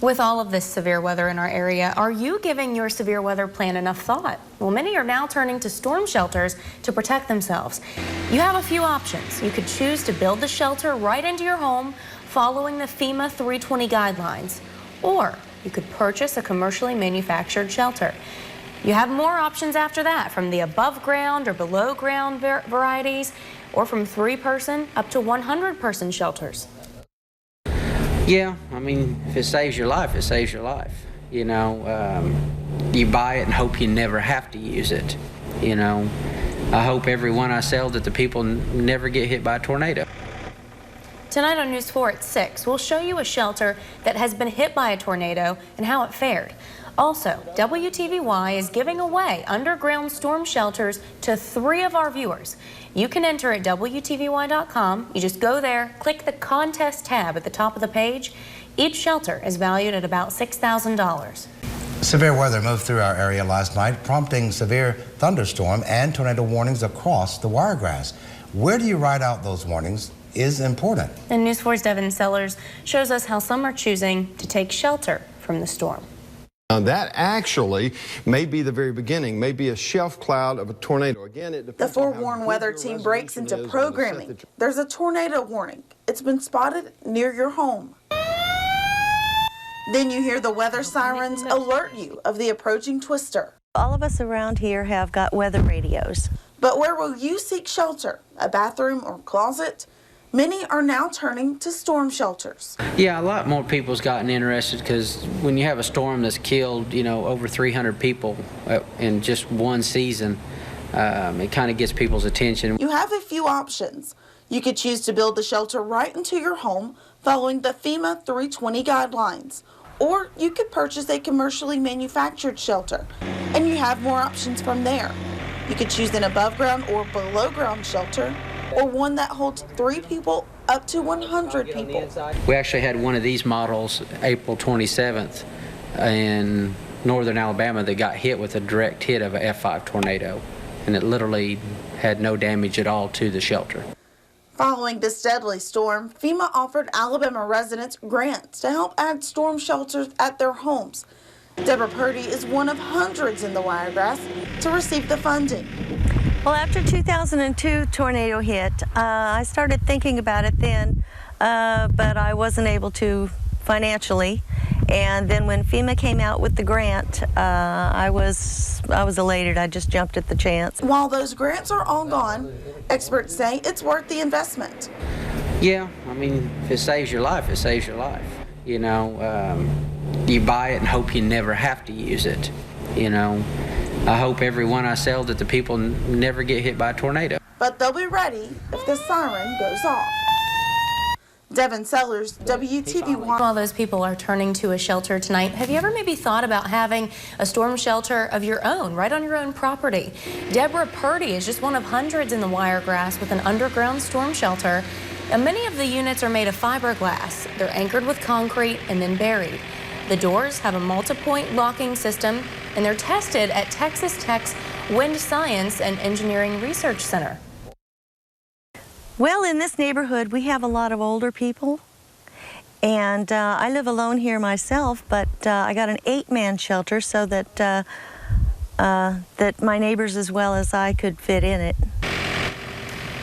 With all of this severe weather in our area, are you giving your severe weather plan enough thought? Well, many are now turning to storm shelters to protect themselves. You have a few options. You could choose to build the shelter right into your home following the FEMA 320 guidelines, or you could purchase a commercially manufactured shelter. You have more options after that, from the above ground or below ground varieties, or from 3-person up to 100-person shelters. Yeah, I mean, if it saves your life, it saves your life. You know, you buy it and hope you never have to use it. You know, I hope every one I sell that the people never get hit by a tornado. Tonight on News 4 at 6, we'll show you a shelter that has been hit by a tornado and how it fared. Also, WTVY is giving away underground storm shelters to 3 of our viewers. You can enter at WTVY.com. You just go there, click the contest tab at the top of the page. Each shelter is valued at about $6,000. Severe weather moved through our area last night, prompting severe thunderstorm and tornado warnings across the Wiregrass. Where do you write out those warnings is important. And News 4's Devin Sellers shows us how some are choosing to take shelter from the storm. That actually may be the very beginning, may be a shelf cloud of a tornado. Again, it depends. The forewarned weather team breaks into programming. There's a tornado warning. It's been spotted near your home. Then you hear the weather sirens alert you of the approaching twister. All of us around here have got weather radios. But where will you seek shelter? A bathroom or closet? Many are now turning to storm shelters. Yeah, a lot more people's gotten interested because when you have a storm that's killed, you know, over 300 people in just one season, it kind of gets people's attention. You have a few options. You could choose to build the shelter right into your home following the FEMA 320 guidelines. Or you could purchase a commercially manufactured shelter, and you have more options from there. You could choose an above ground or below ground shelter, or one that holds 3 people up to 100 people. We actually had one of these models April 27th in northern Alabama that got hit with a direct hit of a F5 tornado, and it literally had no damage at all to the shelter. Following this deadly storm, FEMA offered Alabama residents grants to help add storm shelters at their homes. Deborah Purdy is one of hundreds in the Wiregrass to receive the funding. Well, after 2002 tornado hit, I started thinking about it then, but I wasn't able to financially. And then when FEMA came out with the grant, I was elated. I just jumped at the chance. While those grants are all gone, experts say it's worth the investment. Yeah, I mean, if it saves your life, it saves your life. You know, you buy it and hope you never have to use it. You know, I hope every one I sell that the people never get hit by a tornado. But they'll be ready if the siren goes off. Devin Sellers, WTVY. While those people are turning to a shelter tonight, have you ever maybe thought about having a storm shelter of your own, right on your own property? Deborah Purdy is just one of hundreds in the Wiregrass with an underground storm shelter. And many of the units are made of fiberglass. They're anchored with concrete and then buried. The doors have a multi-point locking system, and they're tested at Texas Tech's Wind Science and Engineering Research Center. Well, in this neighborhood, we have a lot of older people, and I live alone here myself, but I got an 8-man shelter so that that my neighbors as well as I could fit in it.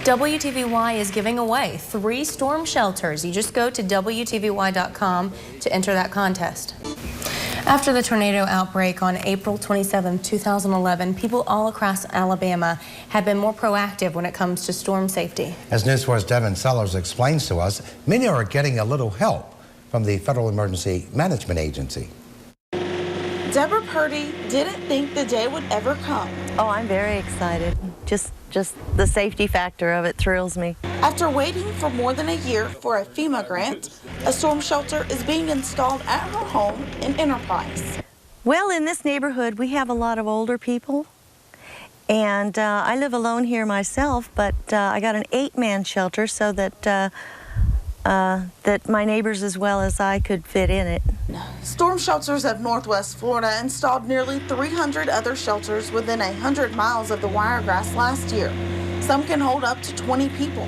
WTVY is giving away 3 storm shelters. You just go to WTVY.com to enter that contest. After the tornado outbreak on April 27, 2011, people all across Alabama have been more proactive when it comes to storm safety. As News 4's Devin Sellers explains to us, many are getting a little help from the Federal Emergency Management Agency. Deborah Purdy didn't think the day would ever come. Oh, I'm very excited. Just the safety factor of it thrills me. After waiting for more than a year for a FEMA grant, a storm shelter is being installed at her home in Enterprise. Well, in this neighborhood, we have a lot of older people, and I live alone here myself, but I got an 8-man shelter so that that my neighbors as well as I could fit in it. Storm Shelters of Northwest Florida installed nearly 300 other shelters within 100 miles of the Wiregrass last year. Some can hold up to 20 people.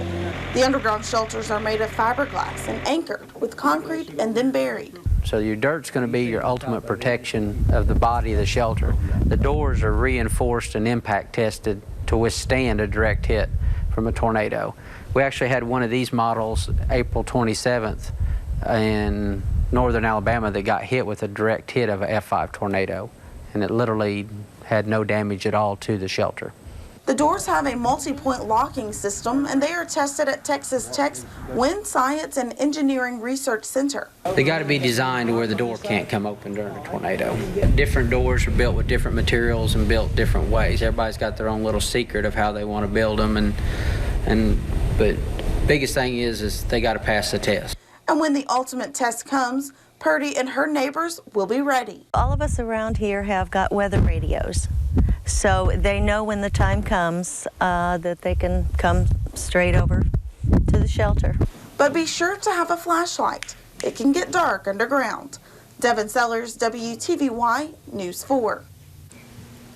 The underground shelters are made of fiberglass and anchored with concrete and then buried. So your dirt's going to be your ultimate protection of the body of the shelter. The doors are reinforced and impact tested to withstand a direct hit from a tornado. We actually had one of these models April 27th in northern Alabama that got hit with a direct hit of a F5 tornado, and it literally had no damage at all to the shelter. The doors have a multi-point locking system, and they are tested at Texas Tech's Wind Science and Engineering Research Center. They got to be designed to where the door can't come open during a tornado. Different doors are built with different materials and built different ways. Everybody's got their own little secret of how they want to build them, but biggest thing is they got to pass the test. And when the ultimate test comes, Purdy and her neighbors will be ready. All of us around here have got weather radios, so they know when the time comes that they can come straight over to the shelter. But be sure to have a flashlight. It can get dark underground. Devin Sellers, WTVY News 4.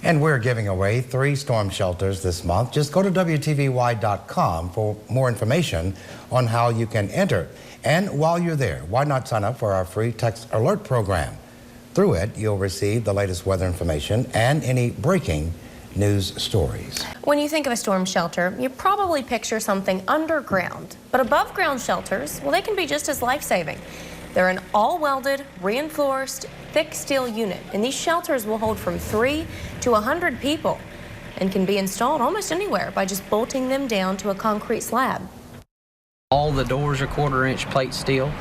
And we're giving away 3 storm shelters this month. Just go to WTVY.com for more information on how you can enter. And while you're there, why not sign up for our free text alert program? Through it, you'll receive the latest weather information and any breaking news stories. When you think of a storm shelter, you probably picture something underground. But above ground shelters, well, they can be just as life-saving. They're an all-welded, reinforced, thick steel unit, and these shelters will hold from 3 to 100 people and can be installed almost anywhere by just bolting them down to a concrete slab. All the doors are 1/4-inch plate steel.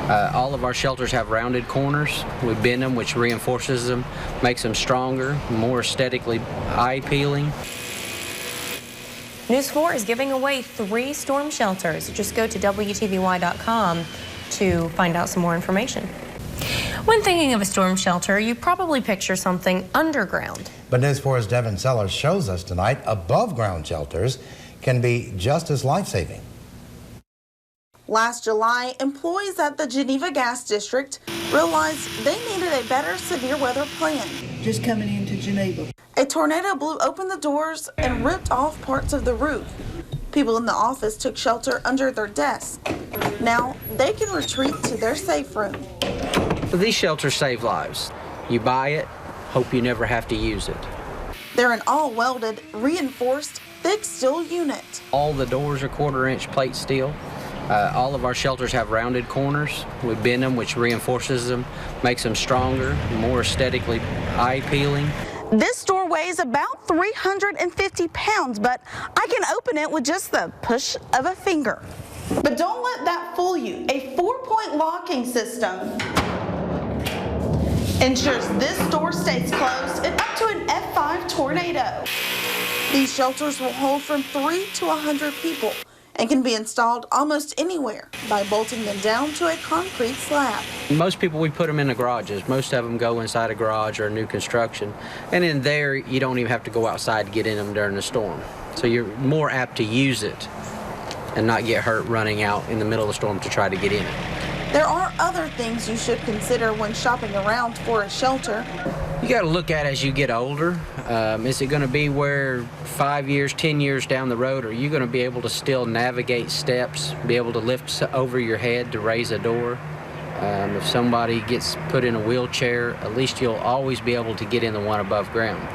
All of our shelters have rounded corners. We bend them, which reinforces them, makes them stronger, more aesthetically eye-appealing. News 4 is giving away 3 storm shelters. Just go to WTVY.com to find out some more information. When thinking of a storm shelter, you probably picture something underground. But News 4's Devin Sellers shows us tonight above ground shelters can be just as life-saving. Last July, employees at the Geneva Gas District realized they needed a better severe weather plan. Just coming into Geneva. A tornado blew open the doors and ripped off parts of the roof. People in the office took shelter under their desks. Now they can retreat to their safe room. These shelters save lives. You buy it, hope you never have to use it. They're an all-welded, reinforced, thick steel unit. All the doors are 1/4-inch plate steel. All of our shelters have rounded corners. We bend them, which reinforces them, makes them stronger, more aesthetically eye-appealing. This door weighs about 350 pounds, but I can open it with just the push of a finger. But don't let that fool you. A 4-point locking system ensures this door stays closed and up to an F5 tornado. These shelters will hold from 3 to 100 people and can be installed almost anywhere by bolting them down to a concrete slab. Most people, we put them in the garages. Most of them go inside a garage or a new construction. And in there, you don't even have to go outside to get in them during the storm. So you're more apt to use it and not get hurt running out in the middle of the storm to try to get in it. There are other things you should consider when shopping around for a shelter. You got to look at it as you get older. Is it going to be where 5 years, 10 years down the road, are you going to be able to still navigate steps, be able to lift over your head to raise a door? If somebody gets put in a wheelchair, at least you'll always be able to get in the one above ground.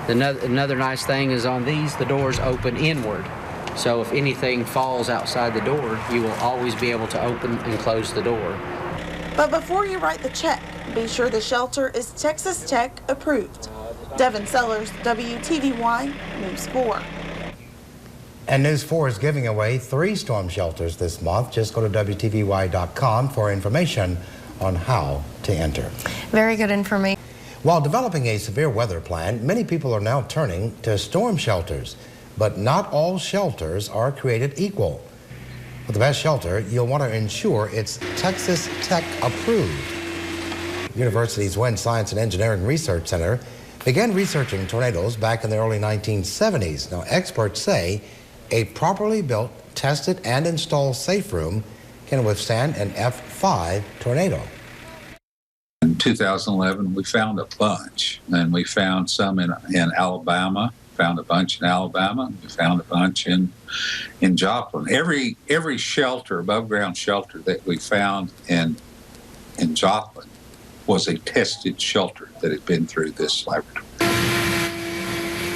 Another nice thing is on these, the doors open inward. So if anything falls outside the door, you will always be able to open and close the door. But before you write the check, be sure the shelter is Texas Tech approved. Devin Sellers, WTVY News 4. And News 4 is giving away 3 storm shelters this month. Just go to WTVY.com for information on how to enter. Very good information. While developing a severe weather plan, many people are now turning to storm shelters. But not all shelters are created equal. With the best shelter, you'll want to ensure it's Texas Tech approved. University's Wind Science and Engineering Research Center began researching tornadoes back in the early 1970s. Now, experts say a properly built, tested, and installed safe room can withstand an F5 tornado. In 2011, we found a bunch, and we found some in Alabama. Found a bunch in Alabama. We found a bunch in Joplin. Every shelter, above ground shelter that we found in Joplin was a tested shelter that had been through this laboratory.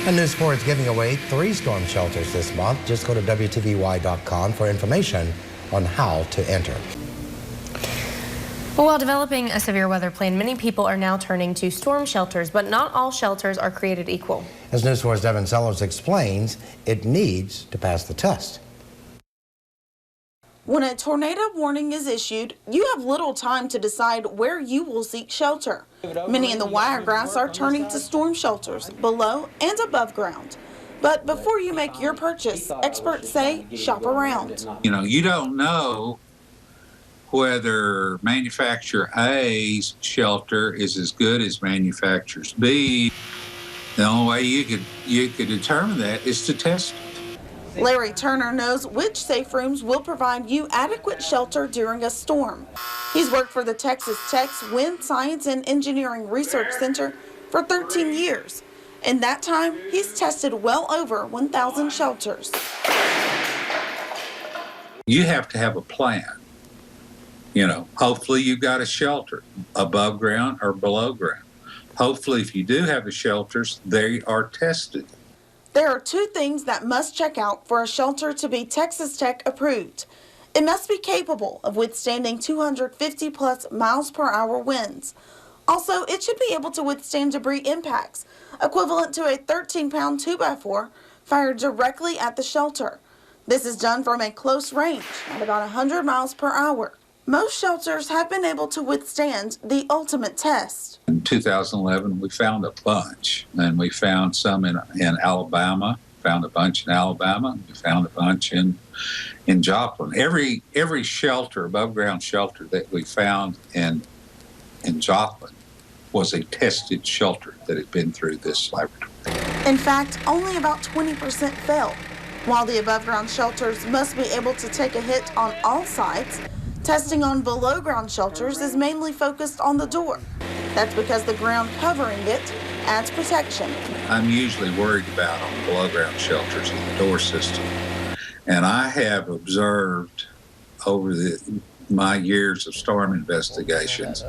And News 4 is giving away 3 storm shelters this month. Just go to WTVY.com for information on how to enter. Well, while developing a severe weather plan, many people are now turning to storm shelters, but not all shelters are created equal. As News 4's Devin Sellers explains, it needs to pass the test. When a tornado warning is issued, you have little time to decide where you will seek shelter. Many in the Wiregrass are turning to storm shelters below and above ground. But before you make your purchase, experts say shop around. You know, you don't know whether manufacturer A's shelter is as good as manufacturer B. The only way you could determine that is to test it. Larry Turner knows which safe rooms will provide you adequate shelter during a storm. He's worked for the Texas Tech's Wind Science and Engineering Research Center for 13 years. In that time, he's tested well over 1,000 shelters. You have to have a plan. You know, hopefully you've got a shelter above ground or below ground. Hopefully if you do have the shelters, they are tested. There are 2 things that must check out for a shelter to be Texas Tech approved. It must be capable of withstanding 250 plus miles per hour winds. Also, it should be able to withstand debris impacts, equivalent to a 13-pound 2x4 fired directly at the shelter. This is done from a close range at about 100 miles per hour. Most shelters have been able to withstand the ultimate test. In 2011, we found a bunch, and we found some in Alabama, found a bunch in Alabama, we found a bunch in Joplin. Every shelter, above ground shelter that we found in Joplin was a tested shelter that had been through this laboratory. In fact, only about 20% failed. While the above ground shelters must be able to take a hit on all sides, testing on below ground shelters is mainly focused on the door. That's because the ground covering it adds protection. I'm usually worried about on below ground shelters and the door system. And I have observed over my years of storm investigations,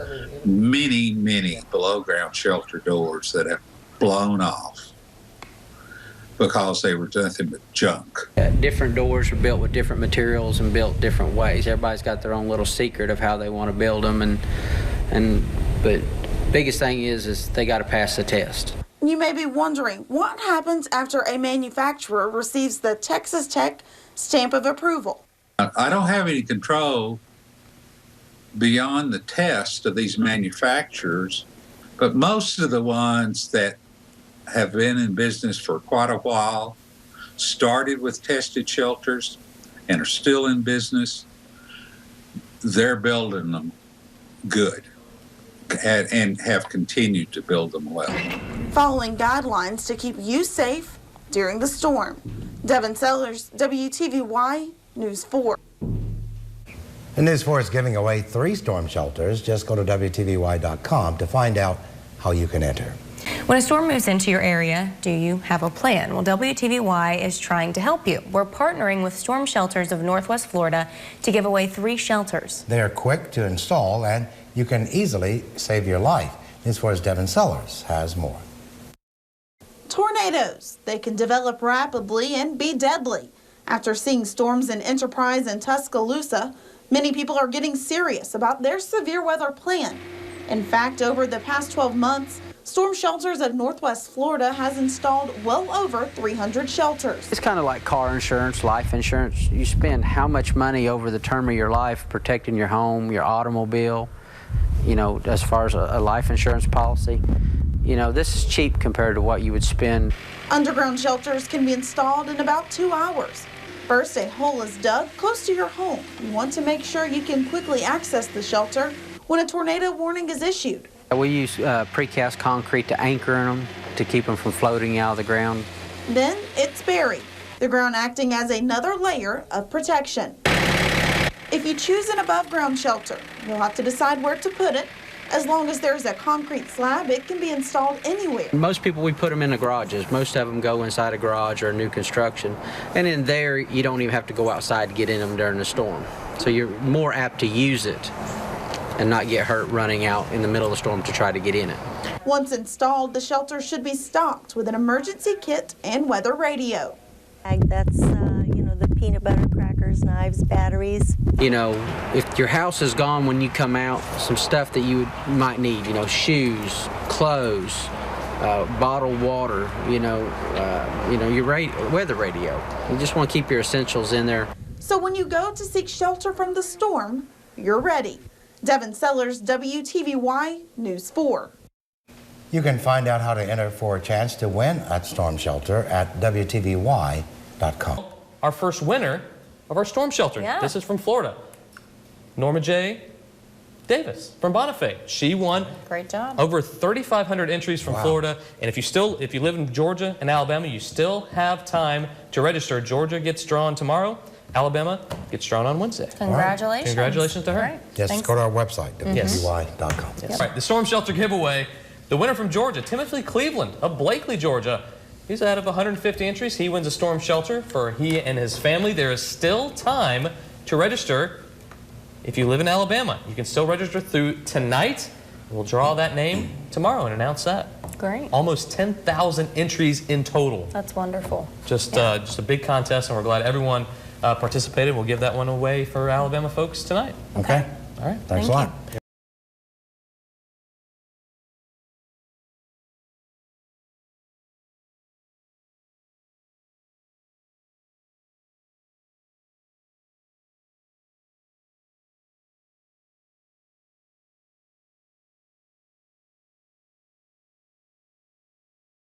many below ground shelter doors that have blown off because they were nothing but junk. Different doors are built with different materials and built different ways. Everybody's got their own little secret of how they want to build them, but biggest thing is they got to pass the test. You may be wondering what happens after a manufacturer receives the Texas Tech stamp of approval. I don't have any control beyond the test of these manufacturers, but most of the ones that have been in business for quite a while, started with tested shelters and are still in business, they're building them good and have continued to build them well. Following guidelines to keep you safe during the storm. Devin Sellers, WTVY News 4. And News 4 is giving away 3 storm shelters. Just go to WTVY.com to find out how you can enter. When a storm moves into your area, do you have a plan? Well, WTVY is trying to help you. We're partnering with Storm Shelters of Northwest Florida to give away 3 shelters. They are quick to install and you can easily save your life. News 4's Devin Sellers has more. Tornadoes. They can develop rapidly and be deadly. After seeing storms in Enterprise and Tuscaloosa, many people are getting serious about their severe weather plan. In fact, over the past 12 months, Storm Shelters of Northwest Florida has installed well over 300 shelters. It's kind of like car insurance, life insurance. You spend how much money over the term of your life protecting your home, your automobile, you know, as far as a life insurance policy. You know, this is cheap compared to what you would spend. Underground shelters can be installed in about 2 hours. First, a hole is dug close to your home. You want to make sure you can quickly access the shelter when a tornado warning is issued. We use precast concrete to anchor them to keep them from floating out of the ground. Then it's buried, the ground acting as another layer of protection. If you choose an above ground shelter, you'll have to decide where to put it. As long as there's a concrete slab, it can be installed anywhere. Most people, we put them in the garages. Most of them go inside a garage or a new construction. And in there, you don't even have to go outside to get in them during the storm. So you're more apt to use it and not get hurt running out in the middle of the storm to try to get in it. Once installed, the shelter should be stocked with an emergency kit and weather radio. That's, you know, the peanut butter crackers, knives, batteries. You know, if your house is gone when you come out, some stuff that you might need, you know, shoes, clothes, bottled water, you know, your weather radio. You just want to keep your essentials in there. So when you go to seek shelter from the storm, you're ready. Devin Sellers, WTVY News 4. You can find out how to enter for a chance to win at Storm Shelter at WTVY.com. Our first winner of our storm shelter. Yeah. This is from Florida. Norma J. Davis from Bonifay. She won Great job. over 3,500 entries from Florida. And if you live in Georgia and Alabama, you still have time to register. Georgia gets drawn tomorrow. Alabama gets drawn on Wednesday. Congratulations. Congratulations to her. All right. Yes, Thanks. go to our website, WTVY.com. All right, the storm shelter giveaway. The winner from Georgia, Timothy Cleveland of Blakely, Georgia. He's out of 150 entries. He wins a storm shelter for he and his family. There is still time to register. If you live in Alabama, you can still register through tonight. We'll draw that name tomorrow and announce that. Great. Almost 10,000 entries in total. That's wonderful. Just a big contest, and we're glad everyone participated. We'll give that one away for Alabama folks tonight. Okay. All right. Thanks a lot.